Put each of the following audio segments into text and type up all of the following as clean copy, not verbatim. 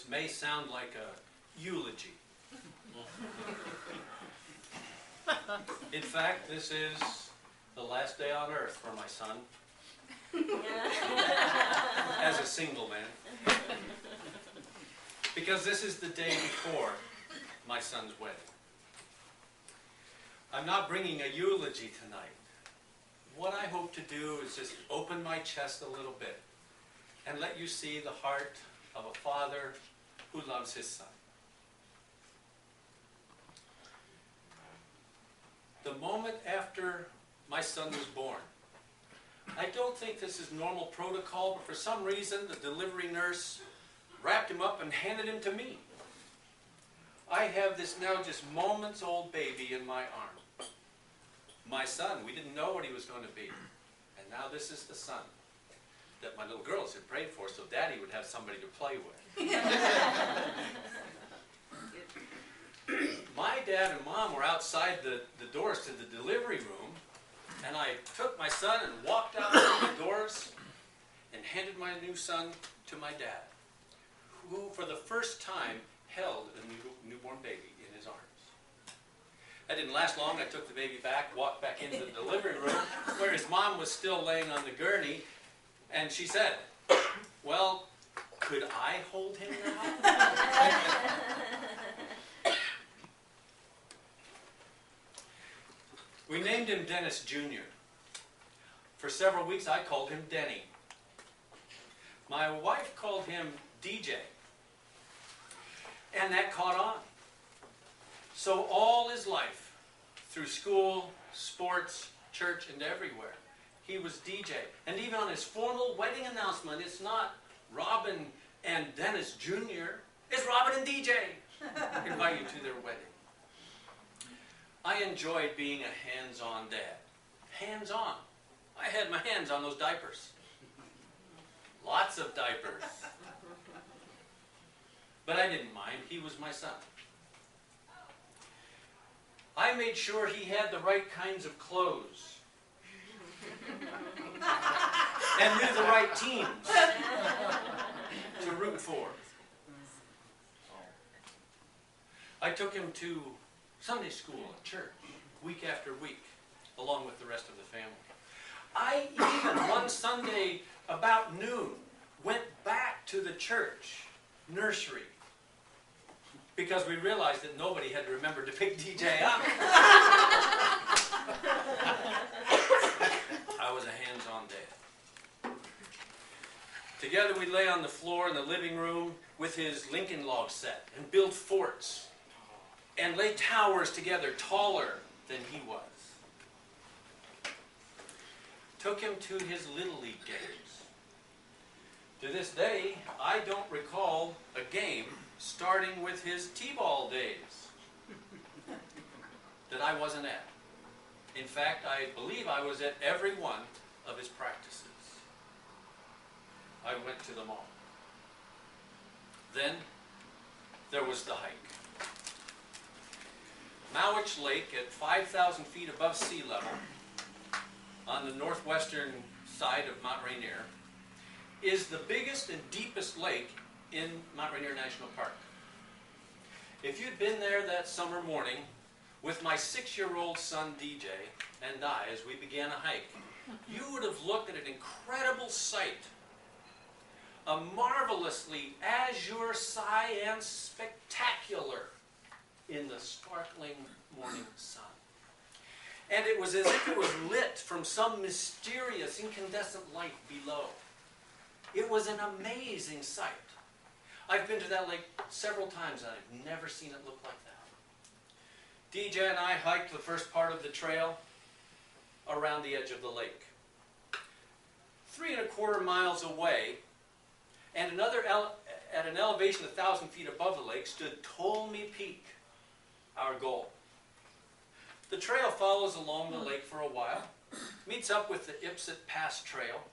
may sound like a eulogy. In fact, this is the last day on earth for my son, as a single man, because this is the day before my son's wedding. I'm not bringing a eulogy tonight. What I hope to do is just open my chest a little bit and let you see the heart of a father who loves his son. The moment after my son was born, I don't think this is normal protocol, but for some reason the delivery nurse wrapped him up and handed him to me. I have this now just moments-old baby in my arm. My son, we didn't know what he was going to be. And now this is the son that my little girls had prayed for, so Daddy would have somebody to play with. My dad and Mom were outside the doors to the delivery room, and I took my son and walked out through the doors and handed my new son to my dad, who for the first time held a newborn baby in his arms. That didn't last long. I took the baby back, walked back into the delivery room, where his mom was still laying on the gurney, and she said, "Well, could I hold him now?" We named him Dennis Jr. For several weeks I called him Denny. My wife called him DJ. And that caught on. So all his life, through school, sports, church, and everywhere, he was DJ. And even on his formal wedding announcement, it's not Robin and Dennis Jr., it's Robin and DJ. Invite you to their wedding. I enjoyed being a hands-on dad. Hands-on. I had my hands on those diapers. Lots of diapers. But I didn't mind. He was my son. I made sure he had the right kinds of clothes. And knew the right teams to root for. I took him to Sunday school at church, week after week, along with the rest of the family. I even, one Sunday about noon, went back to the church nursery because we realized that nobody had remembered to pick DJ up. I was a hands-on dad. Together we lay on the floor in the living room with his Lincoln log set and build forts and lay towers together taller than he was. Took him to his Little League games. To this day, I don't recall a game starting with his T-ball days that I wasn't at. In fact, I believe I was at every one of his practices. I went to them all. Then there was the hike. Mowich Lake at 5,000 feet above sea level on the northwestern side of Mount Rainier is the biggest and deepest lake in Mount Rainier National Park. If you'd been there that summer morning with my 6-year-old son DJ and I as we began a hike, you would have looked at an incredible sight. A marvelously azure cyan spectacular in the sparkling morning sun. And it was as if it was lit from some mysterious incandescent light below. It was an amazing sight. I've been to that lake several times and I've never seen it look like that. DJ and I hiked the first part of the trail around the edge of the lake. 3¼ miles away, and at an elevation 1,000 feet above the lake, stood Ptolemy Peak, our goal. The trail follows along the lake for a while, meets up with the Ipsit Pass Trail,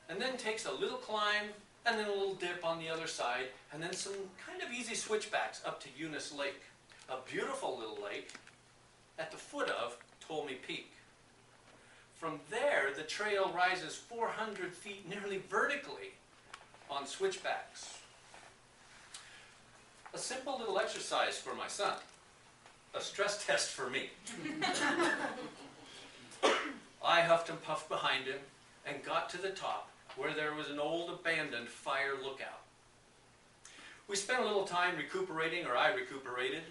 and then takes a little climb and then a little dip on the other side, and then some kind of easy switchbacks up to Eunice Lake, a beautiful little lake at the foot of Ptolemy Peak. From there, the trail rises 400 feet nearly vertically on switchbacks. a simple little exercise for my son, a stress test for me. I huffed and puffed behind him and got to the top where there was an old abandoned fire lookout. We spent a little time recuperating, or I recuperated,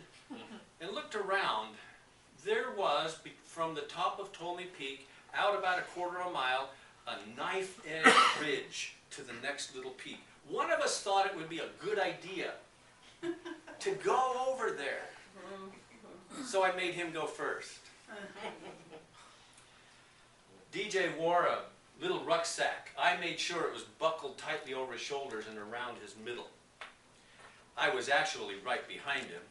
and looked around. There was, from the top of Ptolemy Peak, out about a quarter of a mile, a knife-edge ridge to the next little peak. One of us thought it would be a good idea to go over there. So I made him go first. DJ wore a little rucksack. I made sure it was buckled tightly over his shoulders and around his middle. I was actually right behind him.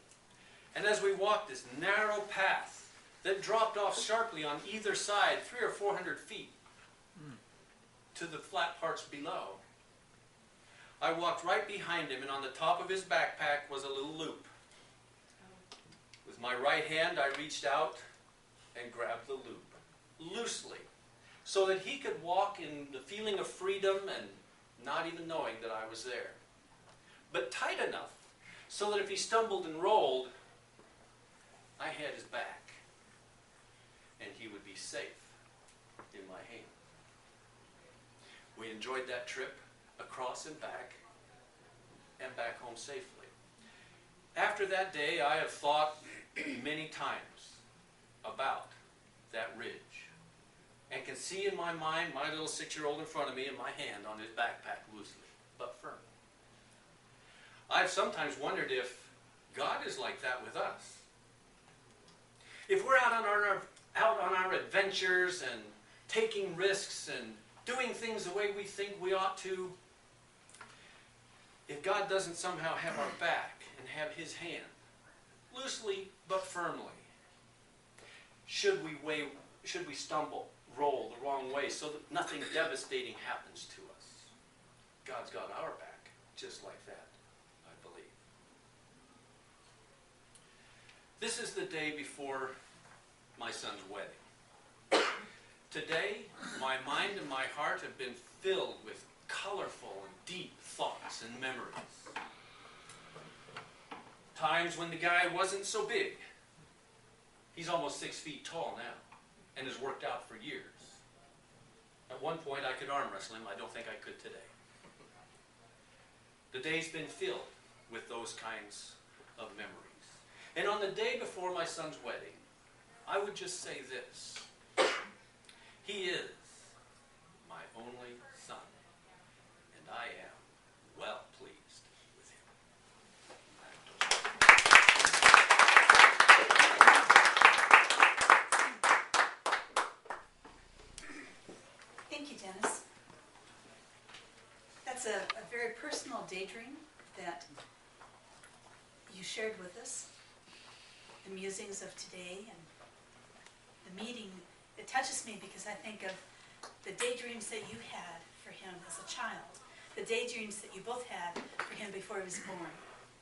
And as we walked this narrow path that dropped off sharply on either side 300 or 400 feet to the flat parts below, I walked right behind him, and on the top of his backpack was a little loop. With my right hand, I reached out and grabbed the loop, loosely, so that he could walk in the feeling of freedom and not even knowing that I was there. But tight enough so that if he stumbled and rolled, I had his back, and he would be safe in my hand. We enjoyed that trip across and back home safely. After that day, I have thought many times about that ridge, and can see in my mind my little 6-year-old in front of me and my hand on his backpack loosely, but firm. I've sometimes wondered if God is like that with us. If we're out on our adventures and taking risks and doing things the way we think we ought to, if God doesn't somehow have our back and have His hand, loosely but firmly, should we stumble, roll the wrong way so that nothing devastating happens to us? God's got our back just like that, I believe. This is the day before my son's wedding. Today, my mind and my heart have been filled with colorful and deep thoughts and memories. Times when the guy wasn't so big. He's almost 6 feet tall now and has worked out for years. At one point I could arm wrestle him. I don't think I could today. The day's been filled with those kinds of memories. And on the day before my son's wedding, I would just say this: he is my only son, and I am well pleased with him. Thank you, Dennis. That's a very personal daydream that you shared with us. The musings of today and the meeting, it touches me because I think of the daydreams that you had for him as a child, the daydreams that you both had for him before he was born,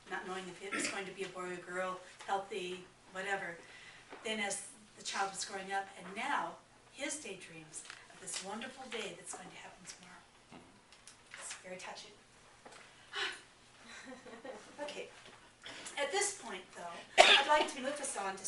not knowing if it was going to be a boy or a girl, healthy, whatever. Then as the child was growing up, and now his daydreams of this wonderful day that's going to happen tomorrow. It's very touching. Okay. At this point, though, I'd like to move us on to